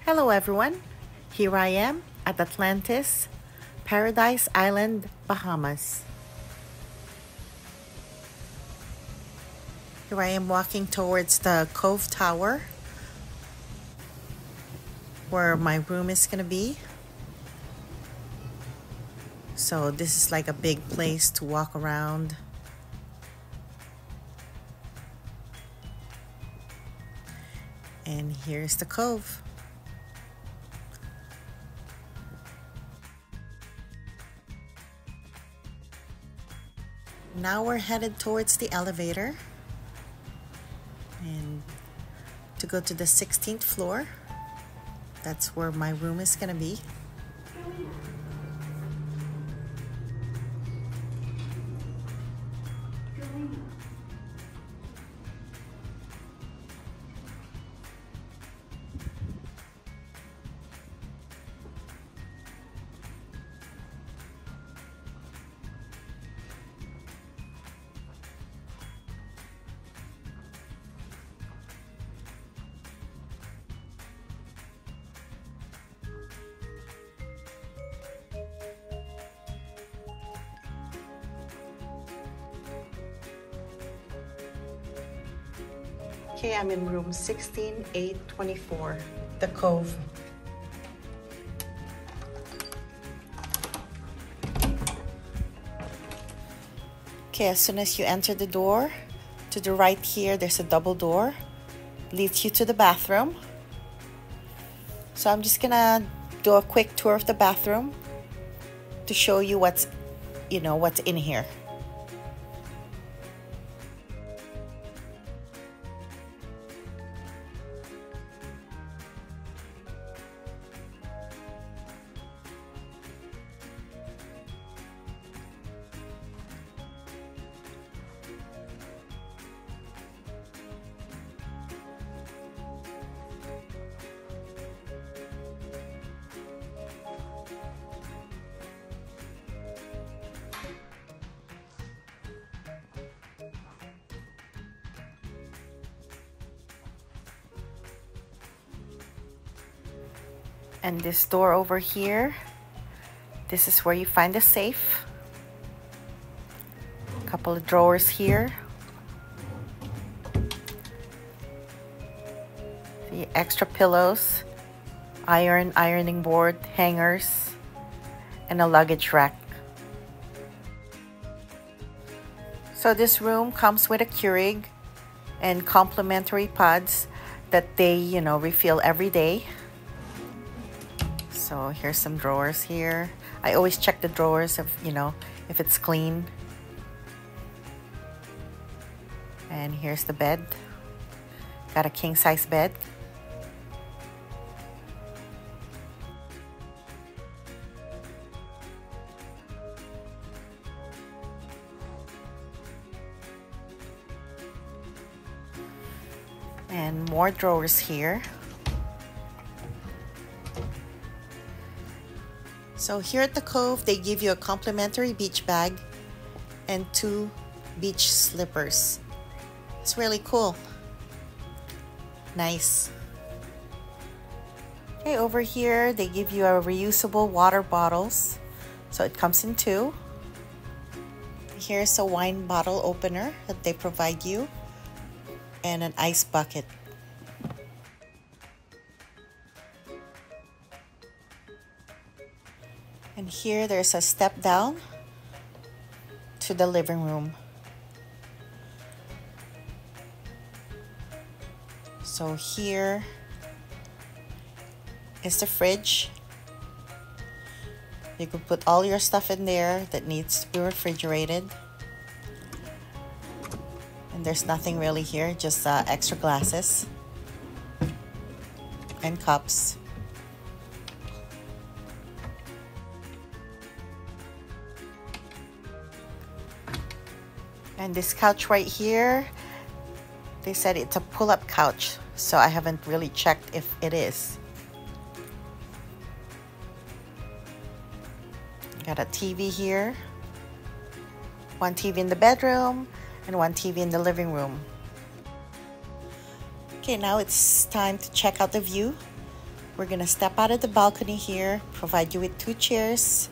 Hello everyone, here I am at Atlantis Paradise Island, Bahamas. Here I am walking towards the Cove Tower where my room is gonna be. So this is like a big place to walk around. And here's the Cove. Now we're headed towards the elevator and to go to the 16th floor. That's where my room is gonna be. Okay, I'm in room 16824, the Cove. Okay, as soon as you enter the door, to the right here, there's a double door, leads you to the bathroom. So I'm just gonna do a quick tour of the bathroom to show you what's in here. And this door over here, this is where you find the safe. A couple of drawers here. The extra pillows, ironing board, hangers, and a luggage rack. So this room comes with a Keurig and complimentary pods that they, refill every day. So here's some drawers here. I always check the drawers if it's clean. And here's the bed. Got a king size bed. And more drawers here. So here at the Cove, they give you a complimentary beach bag and 2 beach slippers. It's really cool. Nice. Okay, over here, they give you a reusable water bottles. So it comes in 2. Here's a wine bottle opener that they provide you and an ice bucket. And here there's a step down to the living room. So here is the fridge. You can put all your stuff in there that needs to be refrigerated. And there's nothing really here, just extra glasses and cups. And this couch right here, they said it's a pull-up couch, so I haven't really checked if it is. Got a TV here, 1 TV in the bedroom and 1 TV in the living room. Okay, now it's time to check out the view We're gonna step out of the balcony here, provide you with 2 chairs,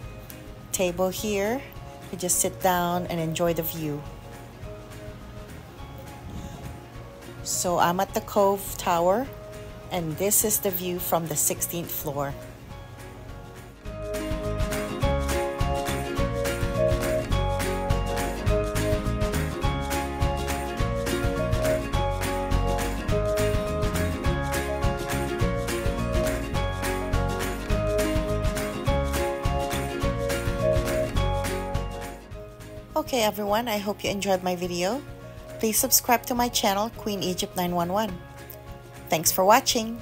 table here. You just sit down and enjoy the view. So I'm at the Cove Tower, and this is the view from the 16th floor. Okay everyone, I hope you enjoyed my video. Please subscribe to my channel, Queen Egypt 911. Thanks for watching.